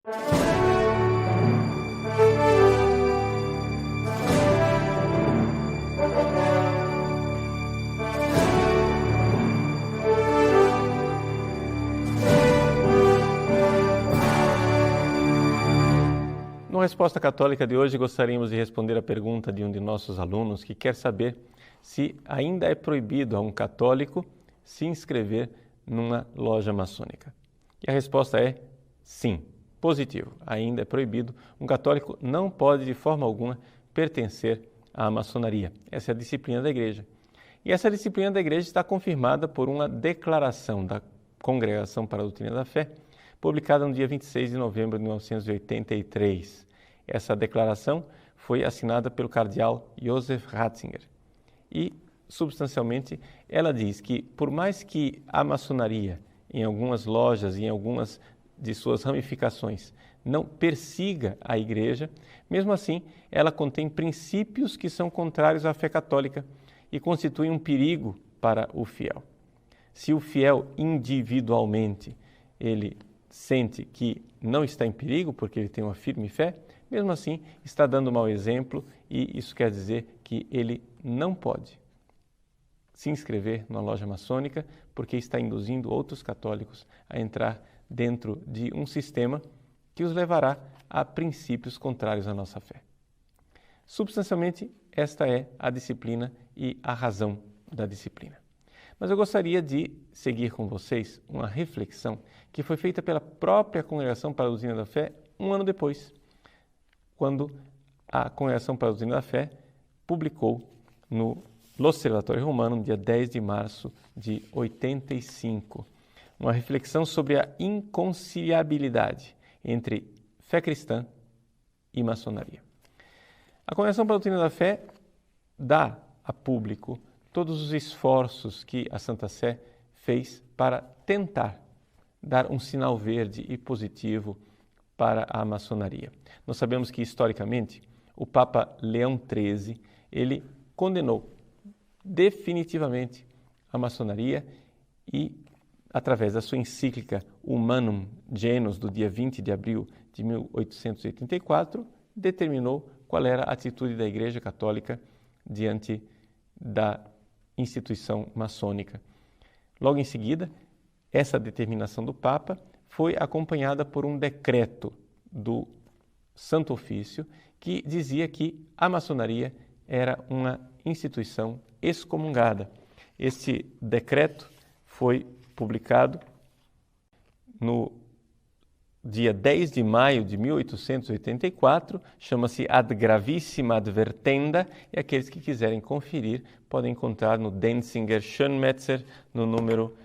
Na Resposta Católica de hoje, gostaríamos de responder a pergunta de um de nossos alunos que quer saber se ainda é proibido a um católico se inscrever numa loja maçônica. E a resposta é sim, positivo. Ainda é proibido. Um católico não pode de forma alguma pertencer à maçonaria. Essa é a disciplina da Igreja. E essa disciplina da Igreja está confirmada por uma declaração da Congregação para a Doutrina da Fé, publicada no dia 26 de novembro de 1983. Essa declaração foi assinada pelo cardeal Josef Ratzinger. E, substancialmente, ela diz que, por mais que a maçonaria, em algumas lojas e em algumas de suas ramificações, não persiga a Igreja, mesmo assim, ela contém princípios que são contrários à fé católica e constituem um perigo para o fiel. Se o fiel individualmente ele sente que não está em perigo porque ele tem uma firme fé, mesmo assim está dando mau exemplo e isso quer dizer que ele não pode se inscrever numa loja maçônica porque está induzindo outros católicos a entrar dentro de um sistema que os levará a princípios contrários à nossa fé. Substancialmente, esta é a disciplina e a razão da disciplina. Mas eu gostaria de seguir com vocês uma reflexão que foi feita pela própria Congregação para a Doutrina da Fé um ano depois, quando a Congregação para a Doutrina da Fé publicou no L'Osservatore Romano, no dia 10 de março de 85, uma reflexão sobre a inconciliabilidade entre fé cristã e maçonaria. A Congregação para a Doutrina da Fé dá a público todos os esforços que a Santa Sé fez para tentar dar um sinal verde e positivo para a maçonaria. Nós sabemos que, historicamente, o Papa Leão XIII, ele condenou definitivamente a maçonaria e, através da sua encíclica Humanum Genus, do dia 20 de abril de 1884, determinou qual era a atitude da Igreja Católica diante da instituição maçônica. Logo em seguida, essa determinação do Papa foi acompanhada por um decreto do Santo Ofício que dizia que a maçonaria era uma instituição excomungada. Este decreto foi publicado no dia 10 de maio de 1884, chama-se Ad Gravissima Advertenda, e aqueles que quiserem conferir podem encontrar no Denzinger Schönmetzer, no número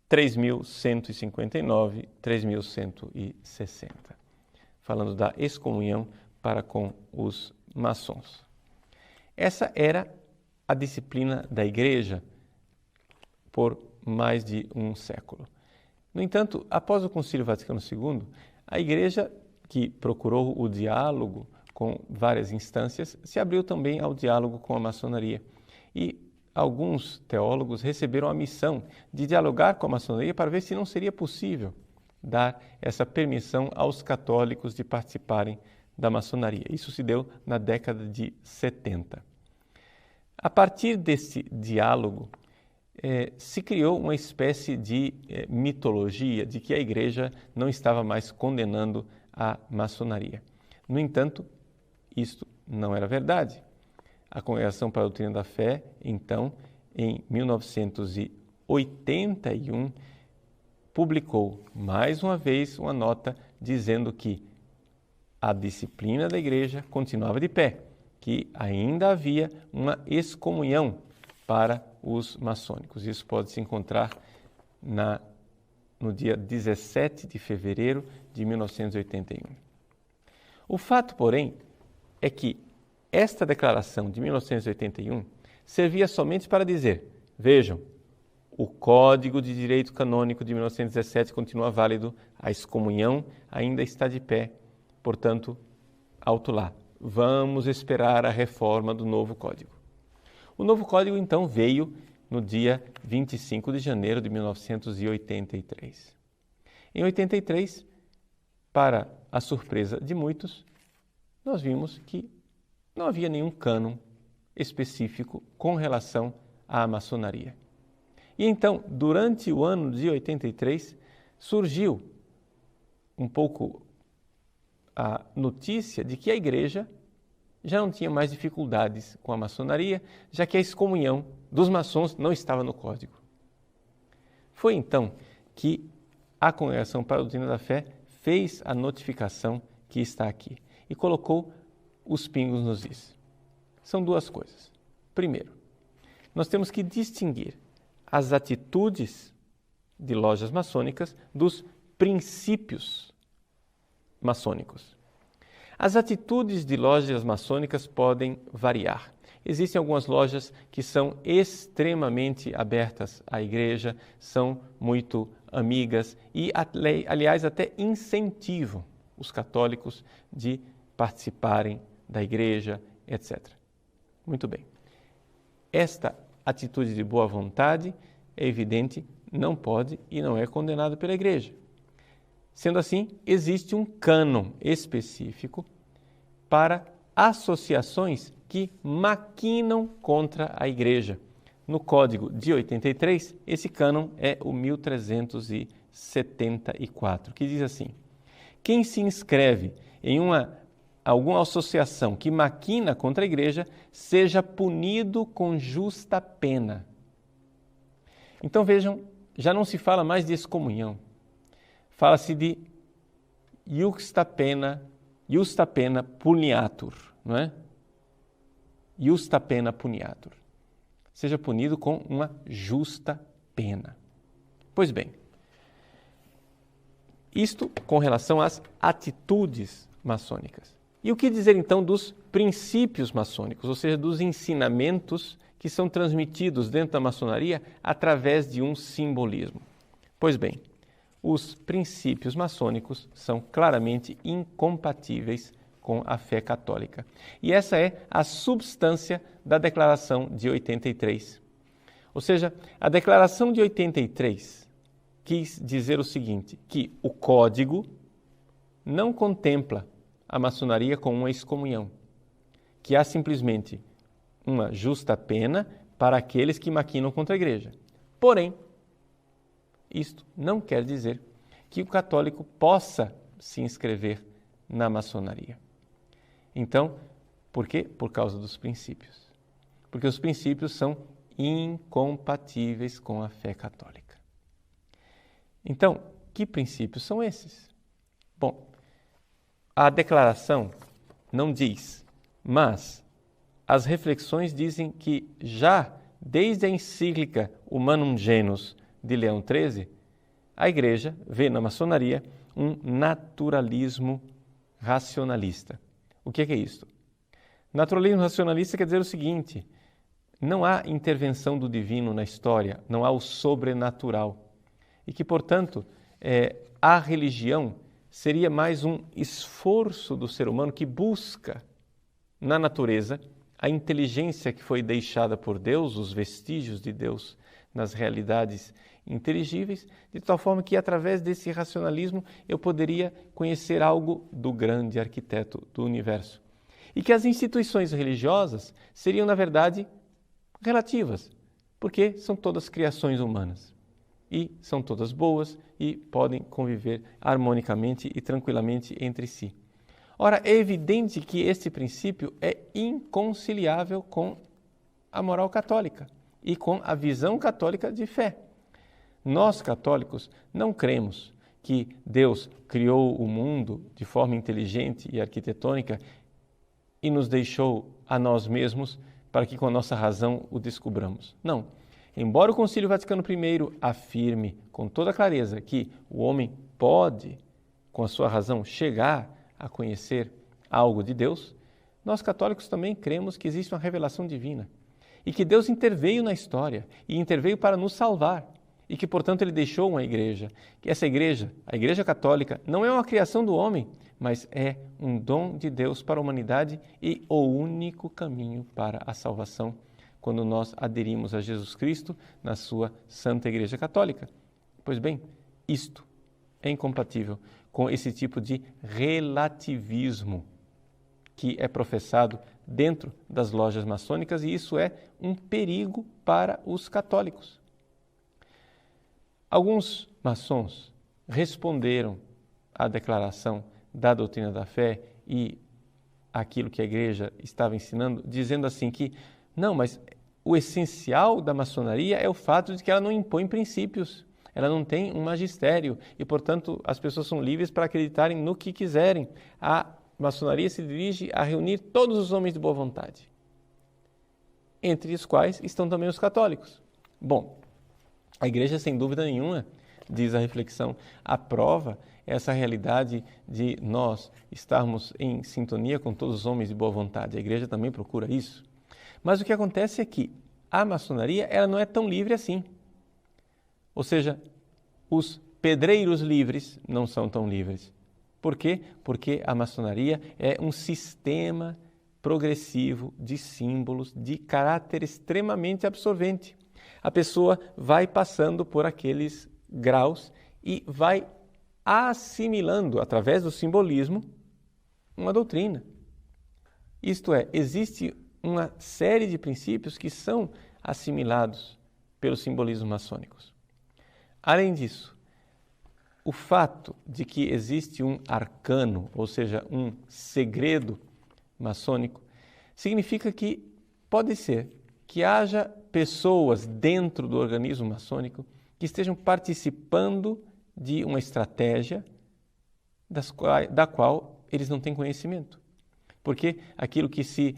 3159, 3160, falando da excomunhão para com os maçons. Essa era a disciplina da Igreja por mais de um século. No entanto, após o Concílio Vaticano II, a Igreja, que procurou o diálogo com várias instâncias, se abriu também ao diálogo com a maçonaria. E alguns teólogos receberam a missão de dialogar com a maçonaria para ver se não seria possível dar essa permissão aos católicos de participarem da maçonaria. Isso se deu na década de 70. A partir desse diálogo, se criou uma espécie de mitologia de que a Igreja não estava mais condenando a maçonaria. No entanto, isto não era verdade. A Congregação para a Doutrina da Fé, então, em 1981, publicou mais uma vez uma nota dizendo que a disciplina da Igreja continuava de pé, que ainda havia uma excomunhão para os maçônicos. Isso pode se encontrar no dia 17 de fevereiro de 1981. O fato, porém, é que esta declaração de 1981 servia somente para dizer: vejam, o Código de Direito Canônico de 1917 continua válido, a excomunhão ainda está de pé, portanto, alto lá. Vamos esperar a reforma do novo Código. O novo Código, então, veio no dia 25 de janeiro de 1983. Em 83, para a surpresa de muitos, nós vimos que não havia nenhum cânon específico com relação à maçonaria. E então, durante o ano de 83, surgiu um pouco a notícia de que a igreja já não tinha mais dificuldades com a maçonaria, já que a excomunhão dos maçons não estava no código. Foi então que a Congregação para a Doutrina da Fé fez a notificação que está aqui e colocou os pingos nos is. São duas coisas. Primeiro, nós temos que distinguir as atitudes de lojas maçônicas dos princípios maçônicos. As atitudes de lojas maçônicas podem variar. Existem algumas lojas que são extremamente abertas à igreja, são muito amigas e, aliás, até incentivam os católicos de participarem da igreja, etc. Muito bem. Esta atitude de boa vontade, é evidente, não pode e não é condenada pela igreja. Sendo assim, existe um cânon específico para associações que maquinam contra a igreja. No Código de 83, esse cânon é o 1374, que diz assim: quem se inscreve em alguma associação que maquina contra a igreja, seja punido com justa pena. Então vejam, já não se fala mais de excomunhão. Fala-se de justa pena puniatur, não é? Justa pena puniatur. Seja punido com uma justa pena. Pois bem, isto com relação às atitudes maçônicas. E o que dizer então dos princípios maçônicos, ou seja, dos ensinamentos que são transmitidos dentro da maçonaria através de um simbolismo? Pois bem, os princípios maçônicos são claramente incompatíveis com a fé católica. E essa é a substância da Declaração de 83. Ou seja, a Declaração de 83 quis dizer o seguinte, que o Código não contempla a maçonaria como uma excomunhão, que há simplesmente uma justa pena para aqueles que maquinam contra a igreja. Porém, isto não quer dizer que o católico possa se inscrever na maçonaria. Então, por quê? Por causa dos princípios. Porque os princípios são incompatíveis com a fé católica. Então, que princípios são esses? Bom, a declaração não diz, mas as reflexões dizem que já desde a encíclica Humanum Genus de Leão XIII, a Igreja vê na maçonaria um naturalismo racionalista. O que é isto? Naturalismo racionalista quer dizer o seguinte: não há intervenção do divino na história, não há o sobrenatural. E que, portanto, a religião seria mais um esforço do ser humano que busca na natureza a inteligência que foi deixada por Deus, os vestígios de Deus nas realidades inteligíveis, de tal forma que através desse racionalismo eu poderia conhecer algo do grande arquiteto do universo. E que as instituições religiosas seriam, na verdade, relativas, porque são todas criações humanas e são todas boas e podem conviver harmonicamente e tranquilamente entre si. Ora, é evidente que este princípio é inconciliável com a moral católica e com a visão católica de fé. Nós, católicos, não cremos que Deus criou o mundo de forma inteligente e arquitetônica e nos deixou a nós mesmos para que com a nossa razão o descubramos. Não. Embora o Concílio Vaticano I afirme com toda clareza que o homem pode, com a sua razão, chegar a conhecer algo de Deus, nós católicos também cremos que existe uma revelação divina e que Deus interveio na história e interveio para nos salvar e que, portanto, Ele deixou uma igreja. Que essa igreja, a Igreja Católica, não é uma criação do homem, mas é um dom de Deus para a humanidade e o único caminho para a salvação quando nós aderimos a Jesus Cristo na sua Santa Igreja Católica. Pois bem, isto é incompatível com esse tipo de relativismo que é professado dentro das lojas maçônicas, e isso é um perigo para os católicos. Alguns maçons responderam à declaração da doutrina da fé e aquilo que a igreja estava ensinando, dizendo assim que, não, mas o essencial da maçonaria é o fato de que ela não impõe princípios, ela não tem um magistério e, portanto, as pessoas são livres para acreditarem no que quiserem. A maçonaria se dirige a reunir todos os homens de boa vontade, entre os quais estão também os católicos. Bom, a igreja, sem dúvida nenhuma, diz a reflexão, aprova essa realidade de nós estarmos em sintonia com todos os homens de boa vontade. A igreja também procura isso. Mas o que acontece é que a maçonaria ela não é tão livre assim. Ou seja, os pedreiros livres não são tão livres. Por quê? Porque a maçonaria é um sistema progressivo de símbolos de caráter extremamente absorvente. A pessoa vai passando por aqueles graus e vai assimilando, através do simbolismo, uma doutrina. Isto é, existe uma série de princípios que são assimilados pelos simbolismos maçônicos. Além disso, o fato de que existe um arcano, ou seja, um segredo maçônico, significa que pode ser que haja pessoas dentro do organismo maçônico que estejam participando de uma estratégia da qual eles não têm conhecimento. Porque aquilo que se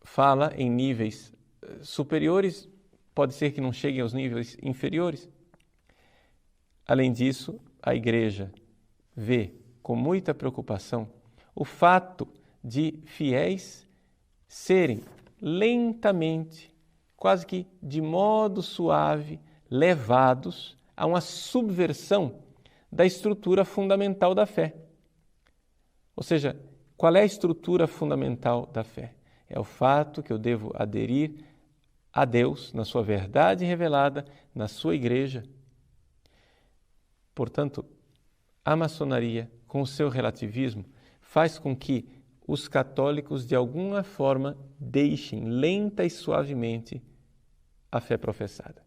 fala em níveis superiores pode ser que não chegue aos níveis inferiores. Além disso, a igreja vê com muita preocupação o fato de fiéis serem lentamente, quase que de modo suave, levados a uma subversão da estrutura fundamental da fé. Ou seja, qual é a estrutura fundamental da fé? É o fato que eu devo aderir a Deus na sua verdade revelada, na sua igreja. Portanto, a maçonaria, com o seu relativismo, faz com que os católicos, de alguma forma, deixem lenta e suavemente a fé professada.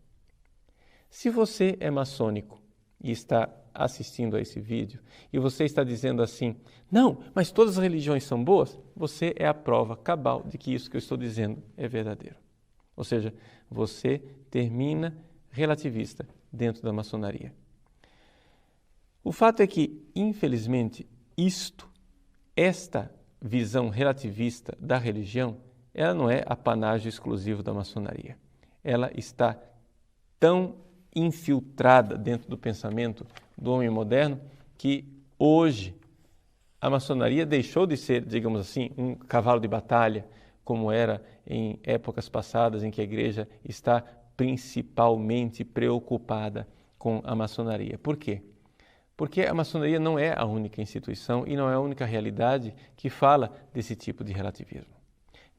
Se você é maçônico e está assistindo a esse vídeo e você está dizendo assim, não, mas todas as religiões são boas, você é a prova cabal de que isso que eu estou dizendo é verdadeiro. Ou seja, você termina relativista dentro da maçonaria. O fato é que, infelizmente, esta visão relativista da religião, ela não é apanágio exclusivo da maçonaria. Ela está tão infiltrada dentro do pensamento do homem moderno que hoje a maçonaria deixou de ser, digamos assim, um cavalo de batalha, como era em épocas passadas em que a igreja está principalmente preocupada com a maçonaria. Por quê? Porque a maçonaria não é a única instituição e não é a única realidade que fala desse tipo de relativismo.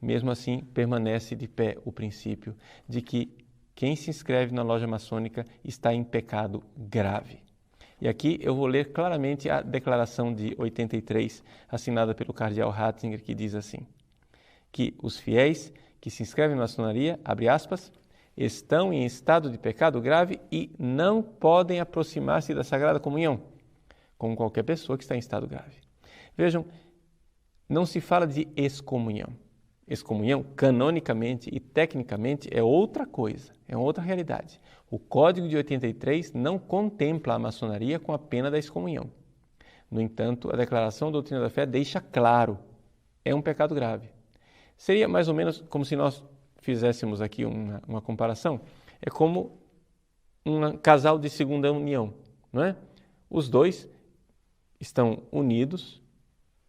Mesmo assim, permanece de pé o princípio de que quem se inscreve na loja maçônica está em pecado grave. E aqui eu vou ler claramente a declaração de 83, assinada pelo cardeal Ratzinger, que diz assim, que os fiéis que se inscrevem na maçonaria, abre aspas, estão em estado de pecado grave e não podem aproximar-se da Sagrada Comunhão, como qualquer pessoa que está em estado grave. Vejam, não se fala de excomunhão. Excomunhão, canonicamente e tecnicamente, é outra coisa, é outra realidade. O Código de 83 não contempla a maçonaria com a pena da excomunhão. No entanto, a Declaração da Doutrina da Fé deixa claro, é um pecado grave. Seria mais ou menos como se nós fizéssemos aqui uma comparação, é como um casal de segunda união, não é? Os dois estão unidos,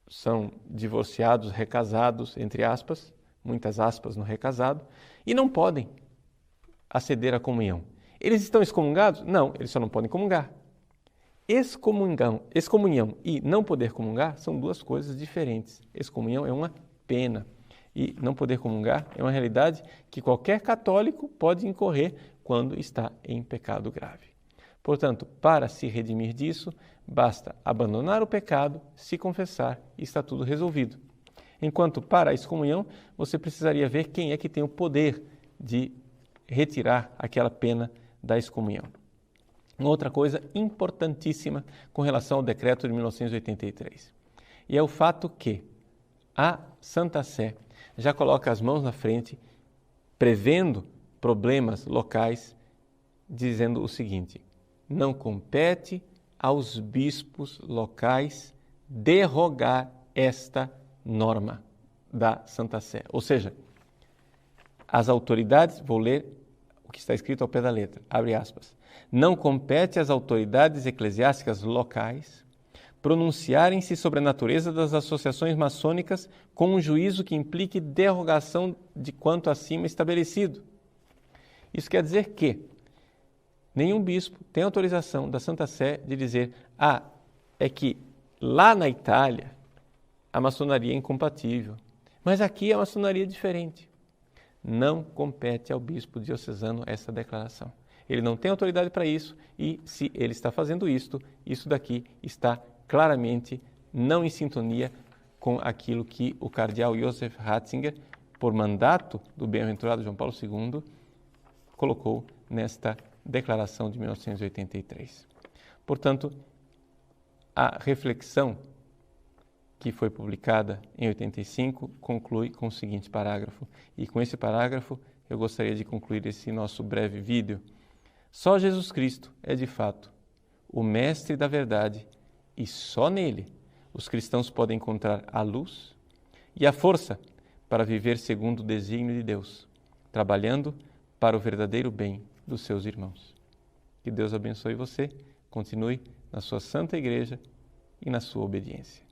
são divorciados, recasados, entre aspas, muitas aspas no recasado, e não podem aceder à comunhão. Eles estão excomungados? Não, eles só não podem comungar. Excomunhão e não poder comungar são duas coisas diferentes. Excomunhão é uma pena e não poder comungar é uma realidade que qualquer católico pode incorrer quando está em pecado grave. Portanto, para se redimir disso, basta abandonar o pecado, se confessar e está tudo resolvido. Enquanto para a excomunhão, você precisaria ver quem é que tem o poder de retirar aquela pena da excomunhão. Uma outra coisa importantíssima com relação ao decreto de 1983. E é o fato que a Santa Sé já coloca as mãos na frente, prevendo problemas locais, dizendo o seguinte: não compete aos bispos locais derrogar esta norma da Santa Sé. Ou seja, as autoridades, vou ler o que está escrito ao pé da letra, abre aspas, não compete às autoridades eclesiásticas locais pronunciarem-se sobre a natureza das associações maçônicas com um juízo que implique derrogação de quanto acima estabelecido. Isso quer dizer que nenhum bispo tem autorização da Santa Sé de dizer é que lá na Itália a maçonaria é incompatível, mas aqui a maçonaria é diferente. Não compete ao bispo diocesano essa declaração. Ele não tem autoridade para isso e, se ele está fazendo isto, isso daqui está claramente não em sintonia com aquilo que o cardeal Josef Ratzinger, por mandato do bem-aventurado João Paulo II, colocou nesta declaração de 1983. Portanto, a reflexão que foi publicada em 85 conclui com o seguinte parágrafo. E com esse parágrafo eu gostaria de concluir esse nosso breve vídeo. Só Jesus Cristo é de fato o mestre da verdade e só nele os cristãos podem encontrar a luz e a força para viver segundo o desígnio de Deus, trabalhando para o verdadeiro bem dos seus irmãos. Que Deus abençoe você, continue na sua santa igreja e na sua obediência.